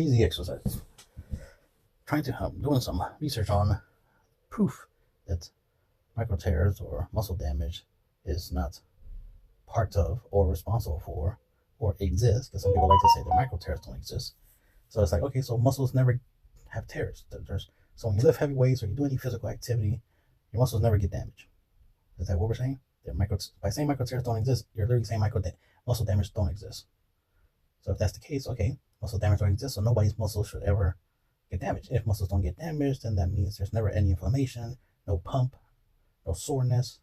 easy exercise. Trying to doing some research on proof that micro tears or muscle damage is not part of or responsible for or exist, because some people like to say that micro tears don't exist. So it's like, okay, so muscles never have tears. So when you lift heavy weights or you do any physical activity, your muscles never get damaged. Is that what we're saying? That by saying micro tears don't exist, you're literally saying muscle damage don't exist. So if that's the case, okay, muscle damage don't exist, so nobody's muscles should ever get damaged. If muscles don't get damaged, then that means there's never any inflammation, no pump, no soreness,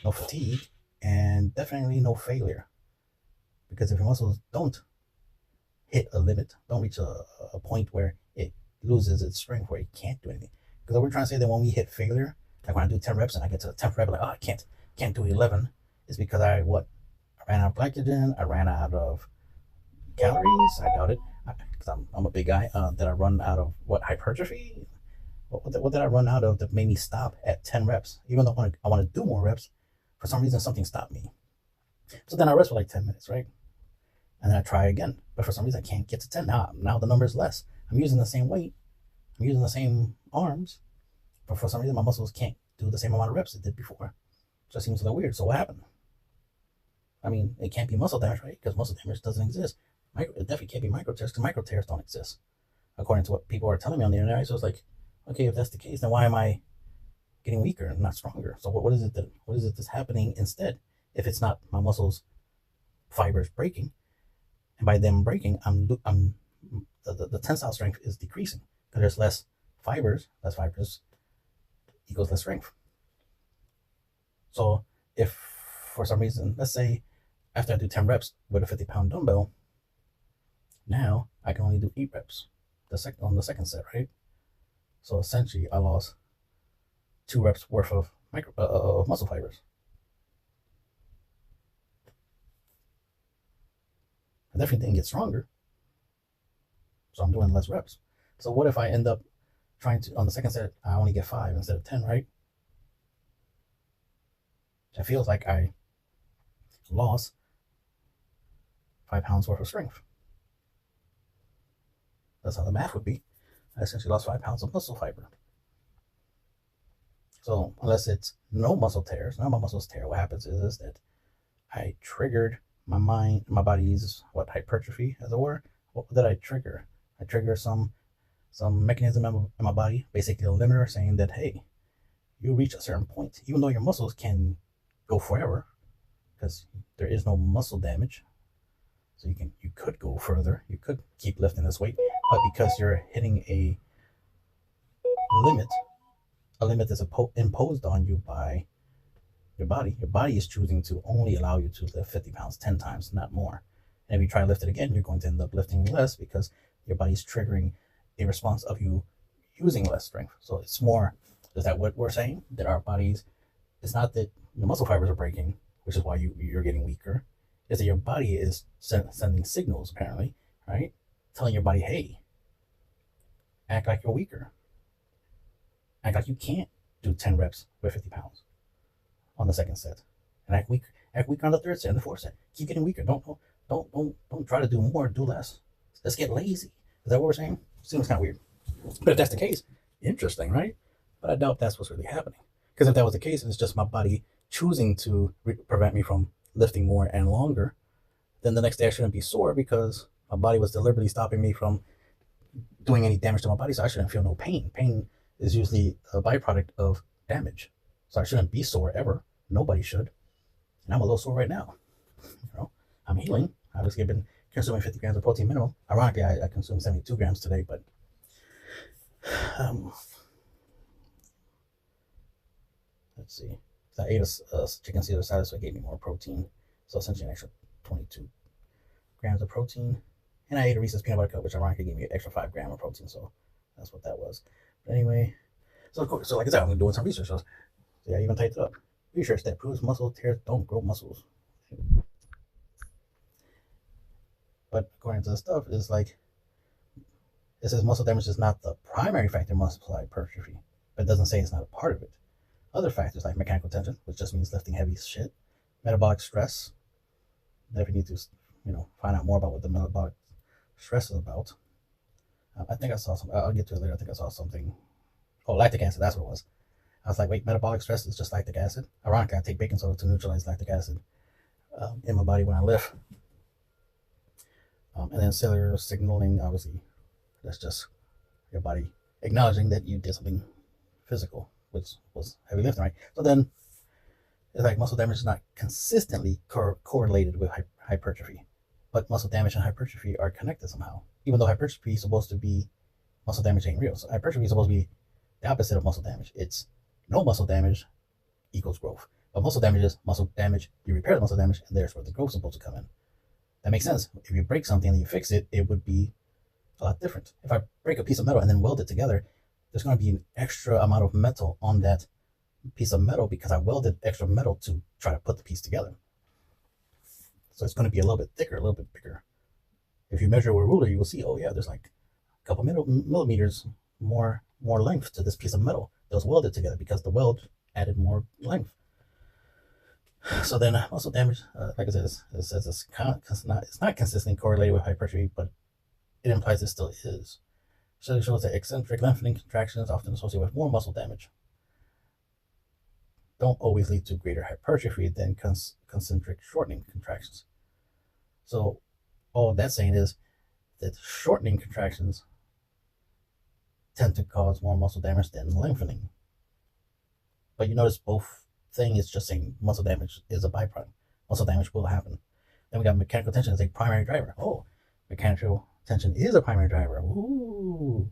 no fatigue, and definitely no failure. Because if your muscles don't hit a limit, don't reach a point where it loses its strength, where it can't do anything. Because we're trying to say that when we hit failure, like when I do 10 reps and I get to the 10th rep, like, oh, I can't do 11, is because I ran out of glycogen, I ran out of calories, I doubt it, because I'm a big guy. Did I run out of hypertrophy? What did I run out of that made me stop at 10 reps? Even though I want to do more reps, for some reason something stopped me. So then I rest for like 10 minutes, right? And then I try again. But for some reason I can't get to 10. Now the number is less. I'm using the same weight. I'm using the same arms. But for some reason my muscles can't do the same amount of reps it did before. So it seems a little weird. So what happened? I mean, it can't be muscle damage, right? Because muscle damage doesn't exist. It definitely can't be micro tears, because micro tears don't exist, according to what people are telling me on the internet. So it's like, okay, if that's the case, then why am I getting weaker and not stronger? So what is it that's happening instead? If it's not my muscles fibers breaking, and by them breaking, the tensile strength is decreasing because there's less fibers. Less fibers equals less strength. So if for some reason, let's say after I do 10 reps with a 50-pound dumbbell, now I can only do 8 reps on the second set, right? So essentially I lost 2 reps worth of muscle fibers. I definitely didn't get stronger, so I'm doing less reps. So what if I end up trying to, on the second set, I only get 5 instead of 10, right? It feels like I lost 5 pounds worth of strength. That's how the math would be. I essentially lost 5 pounds of muscle fiber. So unless it's no muscle tears, none of my muscles tear, what happens is that I triggered my body's hypertrophy, as it were. What did I trigger? I trigger some mechanism in my body, basically a limiter, saying that, hey, you reach a certain point, even though your muscles can go forever, because there is no muscle damage. So you could go further, you could keep lifting this weight, but because you're hitting a limit that's imposed on you by your body is choosing to only allow you to lift 50 pounds 10 times, not more. And if you try to lift it again, you're going to end up lifting less, because your body's triggering a response of you using less strength. So it's more, is that what we're saying? That our bodies, it's not that the muscle fibers are breaking, which is why you're getting weaker. Is that your body is sending signals, apparently, right? Telling your body, hey, act like you're weaker. Act like you can't do 10 reps with 50 pounds on the second set. And act weaker on the third set and the fourth set. Keep getting weaker. Don't try to do more, do less. Let's get lazy. Is that what we're saying? Seems kind of weird. But if that's the case, interesting, right? But I doubt that's what's really happening. Because if that was the case, it's just my body choosing to prevent me from lifting more and longer, then the next day I shouldn't be sore, because my body was deliberately stopping me from doing any damage to my body, so I shouldn't feel no pain. Pain is usually a byproduct of damage. So I shouldn't be sore ever. Nobody should. And I'm a little sore right now. I'm healing. Obviously, I've been consuming 50 grams of protein minimum. Ironically, I consumed 72 grams today, but let's see. So I ate a chicken Caesar salad, so it gave me more protein. So essentially an extra 22 grams of protein. And I ate a Reese's peanut butter cup, which ironically gave me an extra 5 grams of protein. So that's what that was. But anyway, so like I said, I'm doing some research. So yeah, I even typed it up. Research that proves muscle tears don't grow muscles. But according to the stuff, it's like, it says muscle damage is not the primary factor in muscle hypertrophy, but it doesn't say it's not a part of it. Other factors like mechanical tension, which just means lifting heavy shit, metabolic stress. If you need to, find out more about what the metabolic stress is about, I think I saw some. I'll get to it later. I think I saw something. Oh, lactic acid. That's what it was. I was like, wait, metabolic stress is just lactic acid. Ironically, I take baking soda to neutralize lactic acid in my body when I lift. And then cellular signaling, obviously, that's just your body acknowledging that you did something physical, which was heavy lifting, right? So then it's like muscle damage is not consistently correlated with hypertrophy, but muscle damage and hypertrophy are connected somehow. Even though hypertrophy is supposed to be, muscle damage ain't real. So hypertrophy is supposed to be the opposite of muscle damage. It's no muscle damage equals growth. But muscle damage is muscle damage. You repair the muscle damage, and there's where the growth is supposed to come in. That makes sense. If you break something and you fix it, it would be a lot different. If I break a piece of metal and then weld it together, there's going to be an extra amount of metal on that piece of metal because I welded extra metal to try to put the piece together. So it's going to be a little bit thicker, a little bit bigger. If you measure with a ruler, you will see, oh yeah, there's like a couple millimeters more length to this piece of metal that was welded together because the weld added more length. So then muscle damage, like I said, it says it's not consistently correlated with hypertrophy, but it implies it still is. So it shows that eccentric lengthening contractions often associated with more muscle damage don't always lead to greater hypertrophy than concentric shortening contractions. So all that's saying is that shortening contractions tend to cause more muscle damage than lengthening. But you notice both thing is just saying muscle damage is a byproduct. Muscle damage will happen. Then we got mechanical tension as a primary driver. Oh, mechanical tension is a primary driver. Ooh,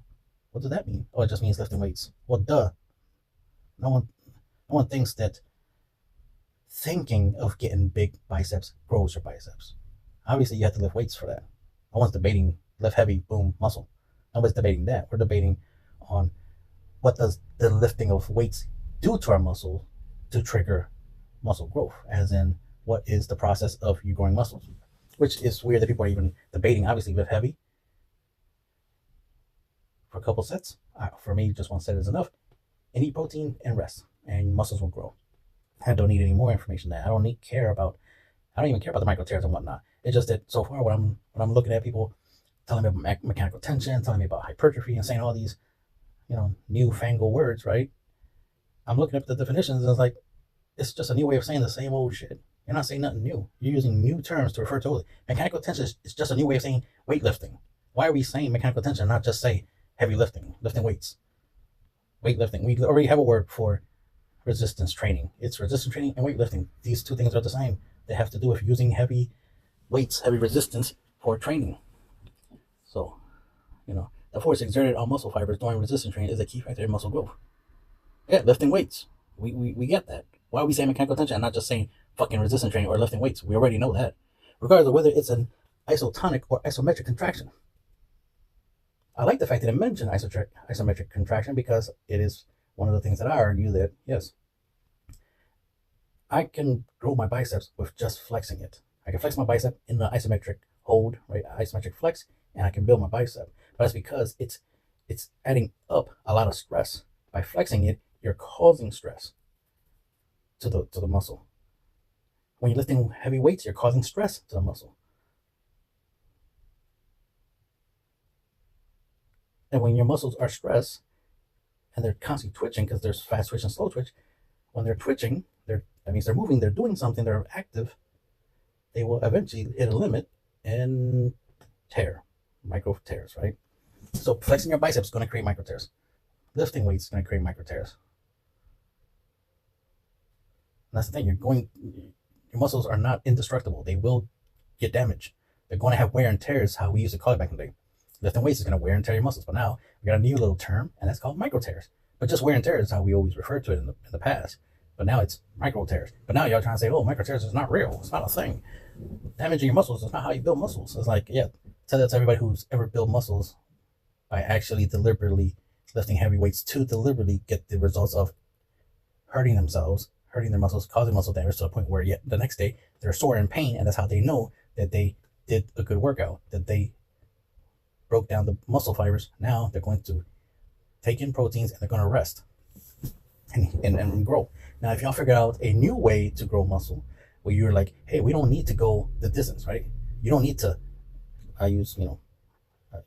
what does that mean? Oh, it just means lifting weights. Well, duh. No one thinks that thinking of getting big biceps grows your biceps. Obviously, you have to lift weights for that. No one's debating lift heavy, boom, muscle. Nobody's debating that. We're debating on what does the lifting of weights do to our muscle to trigger muscle growth, as in what is the process of you growing muscles, which is weird that people are even debating. Obviously, lift heavy for a couple sets. For me, just one set is enough. And eat protein and rest, and muscles will grow. I don't need any more information than that. I don't even care about the microtears and whatnot. It's just that so far when I'm looking at people telling me about mechanical tension, telling me about hypertrophy, and saying all these, newfangled words, right? I'm looking up the definitions and it's like, it's just a new way of saying the same old shit. You're not saying nothing new. You're using new terms to refer to it. Mechanical tension is just a new way of saying weightlifting. Why are we saying mechanical tension, not just say heavy lifting, lifting weights? Weightlifting. We already have a word for resistance training. It's resistance training and weightlifting. These two things are the same. They have to do with using heavy weights, heavy resistance for training. So, the force exerted on muscle fibers during resistance training is a key factor in muscle growth. Yeah, lifting weights. We get that. Why are we saying mechanical tension and not just saying fucking resistance training or lifting weights? We already know that. Regardless of whether it's an isotonic or isometric contraction. I like the fact that it mentioned isometric contraction because it is one of the things that I argue that, yes, I can grow my biceps with just flexing it. I can flex my bicep in the isometric hold, right? Isometric flex, and I can build my bicep. But that's because it's adding up a lot of stress. By flexing it, you're causing stress to the muscle. When you're lifting heavy weights, you're causing stress to the muscle. And when your muscles are stressed and they're constantly twitching, because there's fast twitch and slow twitch, when they're twitching, that means they're moving, they're doing something, they're active, they will eventually hit a limit and tear, micro tears, right? So flexing your biceps is going to create micro tears. Lifting weights is going to create micro tears. And that's the thing, your muscles are not indestructible. They will get damaged. They're going to have wear and tears, how we used to call it back in the day. Lifting weights is going to wear and tear your muscles. But now we got a new little term, and that's called micro tears. But just wear and tear is how we always referred to it in the past. But now it's micro tears. But now y'all trying to say, oh, micro tears is not real. It's not a thing. Damaging your muscles is not how you build muscles. It's like, yeah, tell that to everybody who's ever built muscles by actually deliberately lifting heavy weights to deliberately get the results of hurting themselves, hurting their muscles, causing muscle damage to the point where yet the next day they're sore and in pain, and that's how they know that they did a good workout, that they broke down the muscle fibers. Now they're going to take in proteins and they're going to rest and grow. Now, if y'all figure out a new way to grow muscle, where you're like, hey, we don't need to go the distance, right? You don't need to, I use,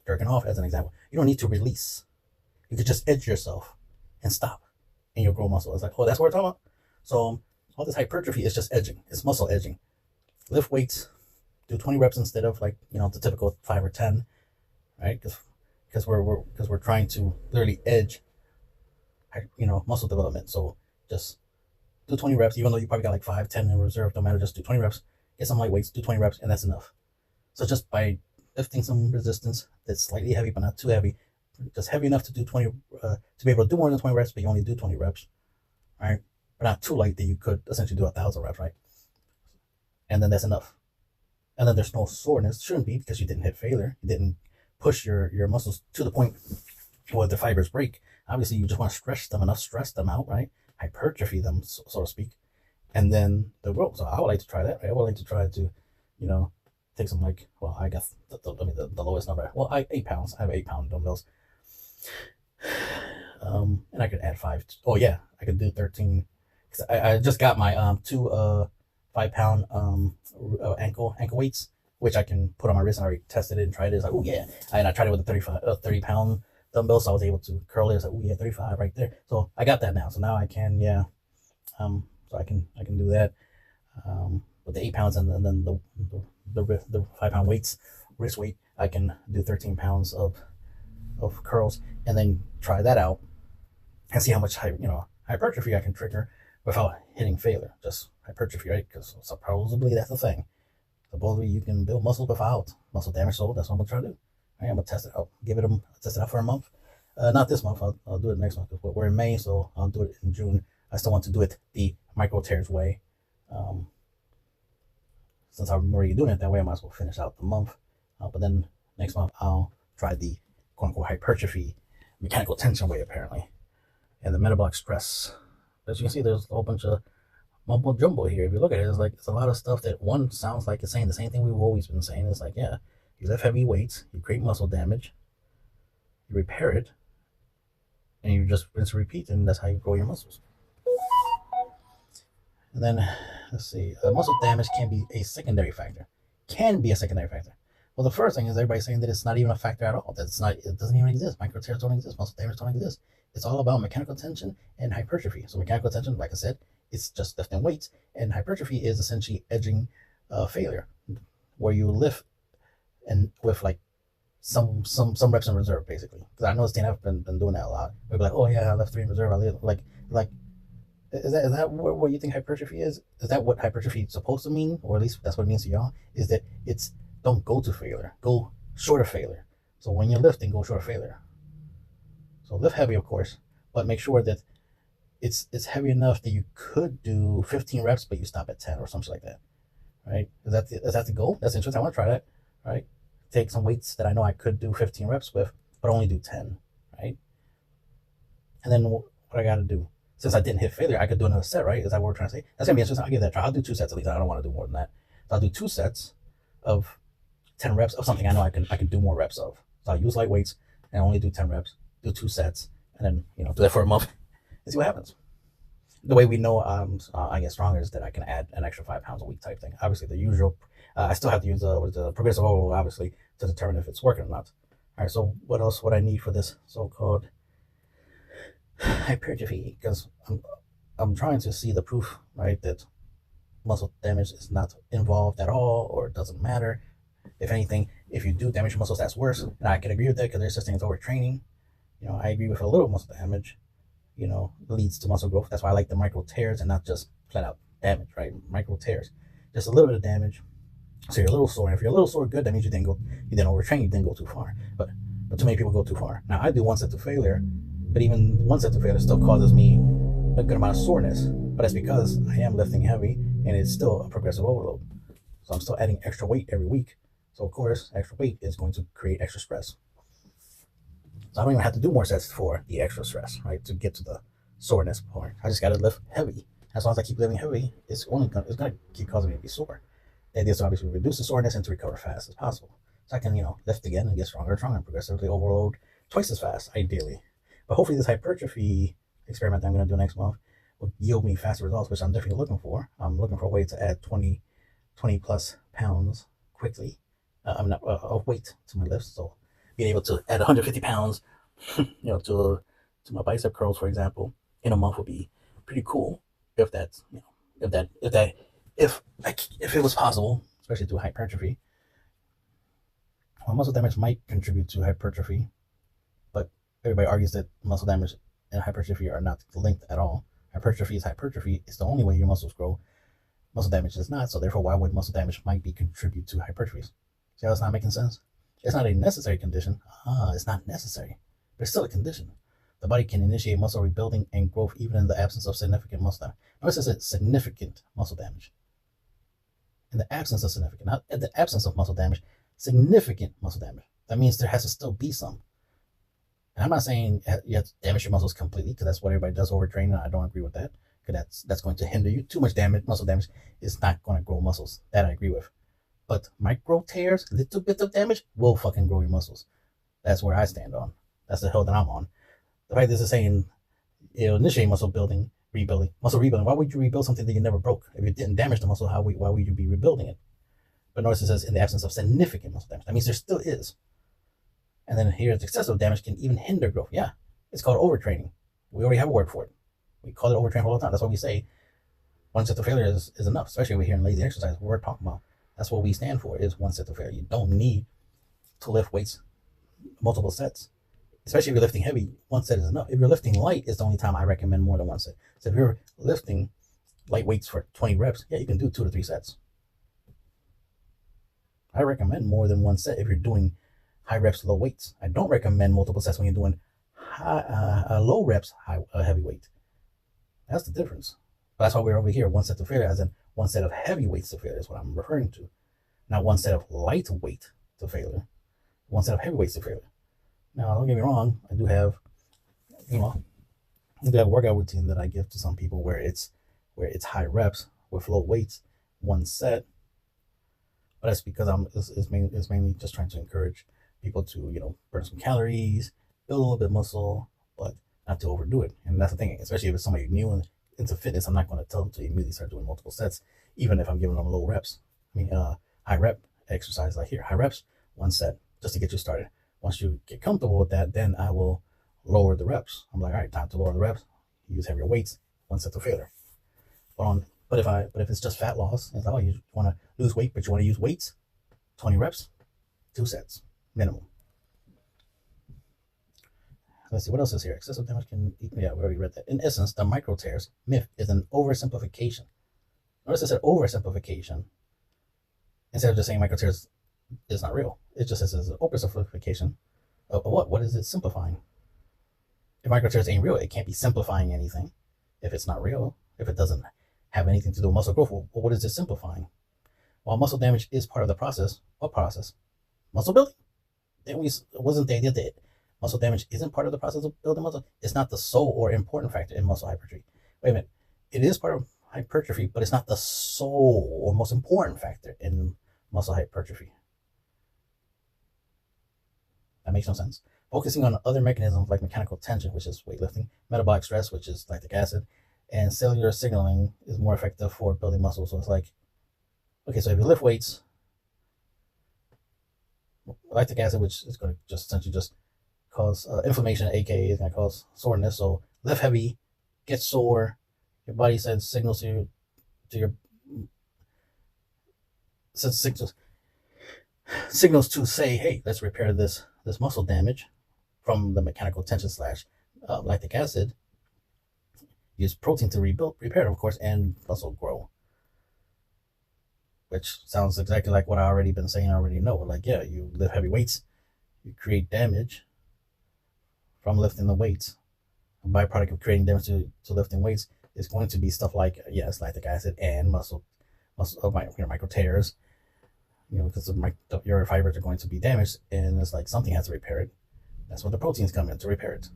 jerking off as an example. You don't need to release. You could just edge yourself and stop, and you'll grow muscle. It's like, oh, that's what we're talking about. So all this hypertrophy is just edging. It's muscle edging. Lift weights, do 20 reps instead of like the typical 5 or 10, right? Because we're trying to literally edge, muscle development. So just do 20 reps, even though you probably got like 5, 10 in reserve. No matter, just do 20 reps. Get some light weights, do 20 reps, and that's enough. So just by lifting some resistance that's slightly heavy but not too heavy, just heavy enough to do 20, to be able to do more than 20 reps, but you only do 20 reps, right? But not too light that you could essentially do 1,000 reps, right? And then that's enough. And then there's no soreness. Shouldn't be, because you didn't hit failure. You didn't push your muscles to the point where the fibers break. Obviously, you just want to stress them out, right? Hypertrophy them, so to speak. And then the growth. So I would like to try that, right? I would like to try to, take some I guess the lowest number. Well, 8 pounds. I have 8-pound dumbbells. And I could add 5. Oh yeah, I could do 13. Cause I just got my 2 5-pound ankle weights, which I can put on my wrist. And I already tested it and tried it. It's like, oh yeah. And I tried it with a 30-pound dumbbell, so I was able to curl it. It's like, oh yeah, 35 right there. So I got that now. So now I can, so I can do that with the 8 pounds, and then the 5-pound weights, wrist weight. I can do 13 pounds of curls, and then try that out and see how much hypertrophy I can trigger without hitting failure. Just hypertrophy, right? Because supposedly that's the thing. Supposedly you can build muscles without muscle damage. So that's what I'm gonna try to do. Right, I'm gonna test it out. Test it out for a month. Not this month. I'll do it next month. We're in May, so I'll do it in June. I still want to do it the microtears way. Since I'm already doing it that way, I might as well finish out the month. But then next month I'll try the quote unquote hypertrophy mechanical tension way, apparently, and the metabolic stress. As you can see, there's a whole bunch of mumbo jumbo here. If you look at it, it's a lot of stuff that one sounds like it's saying the same thing we've always been saying. It's like, yeah, you lift heavy weights, you create muscle damage, you repair it, and you just rinse and repeat, and that's how you grow your muscles. And then, let's see, muscle damage can be a secondary factor. Well, the first thing is everybody's saying that it's not even a factor at all. It doesn't even exist. Microtears don't exist. Muscle damage don't exist. It's all about mechanical tension and hypertrophy. So mechanical tension, like I said, it's just lifting weights, and hypertrophy is essentially edging failure, where you lift and with like some reps in reserve, basically. Because I know Stan have been doing that a lot. We'll be like, oh yeah, I left 3 in reserve. I like. Is that what you think hypertrophy is? Is that what hypertrophy is supposed to mean? Or at least that's what it means to y'all? Is that it's don't go to failure. Go short of failure. So when you're lifting, go short of failure. So lift heavy, of course, but make sure that it's heavy enough that you could do 15 reps, but you stop at 10 or something like that. Right? Is that the goal? That's interesting. I want to try that. Right? Take some weights that I know I could do 15 reps with, but only do 10. Right? And then what I got to do? Since I didn't hit failure, I could do another set, right? Is that what we're trying to say? That's going to be interesting. I'll give that a try. I'll do 2 sets at least. I don't want to do more than that. So I'll do 2 sets of 10 reps of something I know I can do more reps of. So I'll use light weights and only do 10 reps, do 2 sets, and then, do that for a month and see what happens. The way we know I get stronger is that I can add an extra 5 pounds a week type thing. Obviously, the usual, I still have to use the progressive overload, obviously, to determine if it's working or not. All right, so what else would I need for this so-called hypertrophy? Because I'm trying to see the proof, right, that muscle damage is not involved at all, or it doesn't matter. If anything, if you do damage your muscles, that's worse. And I can agree with that, because there's such thing as overtraining. I agree with a little muscle damage, leads to muscle growth. That's why I like the micro tears and not just flat out damage, right? Micro tears, just a little bit of damage. So you're a little sore. And if you're a little sore, good. That means you didn't overtrain. You didn't go too far. But too many people go too far. Now I do 1 set to failure, but even 1 set to failure still causes me a good amount of soreness. But that's because I am lifting heavy, and it's still a progressive overload. So I'm still adding extra weight every week. So of course, extra weight is going to create extra stress. So I don't even have to do more sets for the extra stress, right? To get to the soreness part. I just got to lift heavy. As long as I keep lifting heavy, it's going to keep causing me to be sore. The idea is to obviously reduce the soreness and to recover fast as possible. So I can, lift again and get stronger and stronger and progressively overload twice as fast, ideally. But hopefully this hypertrophy experiment that I'm going to do next month will yield me faster results, which I'm definitely looking for. I'm looking for a way to add 20 plus pounds quickly. Of weight to my lifts. So being able to add 150 pounds, to my bicep curls, for example, in a month would be pretty cool if that's, if it was possible, especially through hypertrophy. Well, muscle damage might contribute to hypertrophy, but everybody argues that muscle damage and hypertrophy are not linked at all. Hypertrophy is hypertrophy. It's the only way your muscles grow. Muscle damage is not. So therefore, why would muscle damage might be contribute to hypertrophy? See how it's not making sense? It's not a necessary condition. It's not necessary, but it's still a condition. The body can initiate muscle rebuilding and growth even in the absence of significant muscle damage. Notice it says significant muscle damage. In the absence of significant, not in the absence of muscle damage, significant muscle damage. That means there has to still be some. And I'm not saying you have to damage your muscles completely, because that's what everybody does, overtraining. I don't agree with that, because that's going to hinder you. Too much damage, muscle damage, is not going to grow muscles. That I agree with. But micro tears, little bit of damage, will fucking grow your muscles. That's where I stand on. That's the hill that I'm on. The fact this is saying it'll initiate muscle building, rebuilding, muscle rebuilding. Why would you rebuild something that you never broke? If you didn't damage the muscle, why would you be rebuilding it? But notice it says in the absence of significant muscle damage. That means there still is. And then here's excessive damage can even hinder growth. Yeah, it's called overtraining. We already have a word for it. We call it overtraining all the time. That's why we say one set of failure is enough, especially over here in lazy exercise. What we're talking about. That's what we stand for, is one set of failure. You don't need to lift weights multiple sets. Especially if you're lifting heavy, one set is enough. If you're lifting light, it's the only time I recommend more than one set. So if you're lifting light weights for 20 reps, yeah, you can do 2 to 3 sets. I recommend more than one set if you're doing high reps, low weights. I don't recommend multiple sets when you're doing low reps, heavy weight. That's the difference. But that's why we're over here, one set to failure, as in one set of heavy weights to failure is what I'm referring to. Not one set of light weight to failure. One set of heavy weights to failure. Now, don't get me wrong, I do have a workout routine that I give to some people where it's high reps with low weights, one set. But that's because it's mainly just trying to encourage people to, burn some calories, build a little bit of muscle, but not to overdo it. And that's the thing, especially if it's somebody new into fitness, I'm not going to tell them to immediately start doing multiple sets, even if I'm giving them low reps. High rep exercise like here, high reps, one set, just to get you started. Once you get comfortable with that, then I will lower the reps. I'm like, all right, time to lower the reps. Use heavier weights, one set to failure. But if it's just fat loss, it's like, oh, you want to lose weight, but you want to use weights, 20 reps, 2 sets, minimum. Let's see, what else is here? Excessive damage can, yeah, we already read that. In essence, the micro tears myth is an oversimplification. Notice it said oversimplification. Instead of just saying micro tears is not real. It just says it's an oversimplification of what? What is it simplifying? If micro tears ain't real, it can't be simplifying anything. If it's not real, if it doesn't have anything to do with muscle growth, well, what is it simplifying? While muscle damage is part of the process, what process? Muscle building? Wasn't the idea that muscle damage isn't part of the process of building muscle? It's not the sole or important factor in muscle hypertrophy. Wait a minute. It is part of hypertrophy, but it's not the sole or most important factor in muscle hypertrophy. That makes no sense. Focusing on other mechanisms like mechanical tension, which is weightlifting, metabolic stress, which is lactic acid, and cellular signaling is more effective for building muscle. So it's like, okay, so if you lift weights, lactic acid, which is going to just essentially just cause inflammation, aka is going to cause soreness. So lift heavy, get sore. Your body sends signals to your signals to say, hey, let's repair this muscle damage from the mechanical tension / lactic acid. Use protein to repair it, of course, and muscle grow. Which sounds exactly like what I already been saying. I already know. Like, yeah, you lift heavy weights, you create damage from lifting the weights. A byproduct of creating damage to lifting weights is going to be stuff like, yes, lactic acid and muscle micro tears. Because your fibers are going to be damaged, and it's like something has to repair it. That's what the proteins come in to repair it.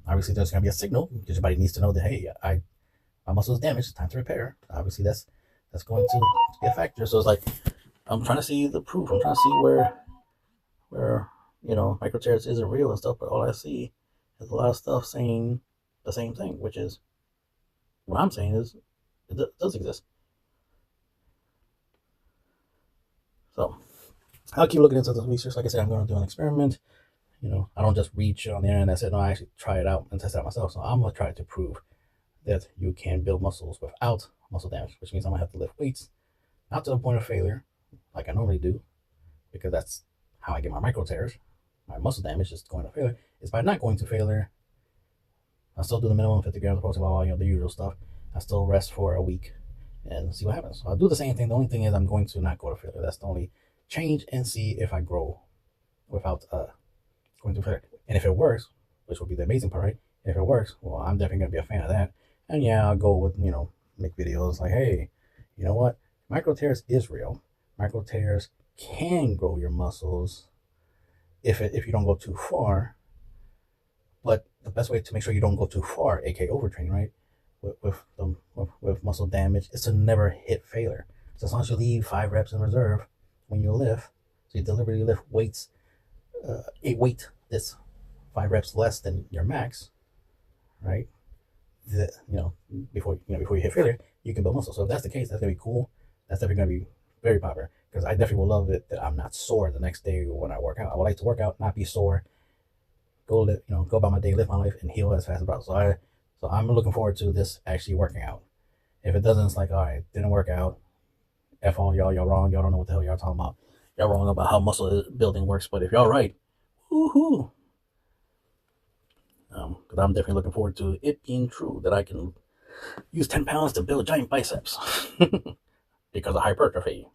Obviously, there's going to be a signal because your body needs to know that, hey, my muscle is damaged. It's time to repair. Obviously, that's going to be a factor. So it's like, I'm trying to see the proof. I'm trying to see where micro tears isn't real and stuff. But all I see is a lot of stuff saying the same thing, which is what I'm saying is it does exist. So I'll keep looking into this research. Like I said, I'm going to do an experiment You know, I don't just read shit on the internet and say, no, I actually try it out and test it out myself. So I'm gonna try to prove that you can build muscles without muscle damage, which means I'm gonna have to lift weights, not to the point of failure, like I normally do, because that's how I get my micro tears. My muscle damage is going to failure. Is by not going to failure. I still do the minimum 50 grams of protein, the usual stuff. I still rest for a week and see what happens. So I'll do the same thing. The only thing is I'm going to not go to failure. That's the only change, and see if I grow without going to failure. And if it works, which would be the amazing part, right? If it works, well, I'm definitely gonna be a fan of that. And yeah, I'll go with, make videos like, hey, you know what? Micro tears is real. Micro tears can grow your muscles if you don't go too far. But the best way to make sure you don't go too far, aka overtraining, right, with muscle damage, is to never hit failure. So as long as you leave 5 reps in reserve when you lift, so you deliberately lift weights, a weight that's 5 reps less than your max, right? Before you hit failure, you can build muscle. So if that's the case, that's gonna be cool. That's definitely gonna be very popular, because I definitely will love it that I'm not sore the next day when I work out. I would like to work out, not be sore, go about my day, live my life, and heal as fast as possible. So I'm looking forward to this actually working out. If it doesn't, it's like, all right, didn't work out. F all y'all, y'all wrong. Y'all don't know what the hell y'all talking about. Y'all wrong about how muscle building works. But if y'all right, woohoo! Because I'm definitely looking forward to it being true that I can use 10 pounds to build giant biceps because of hypertrophy.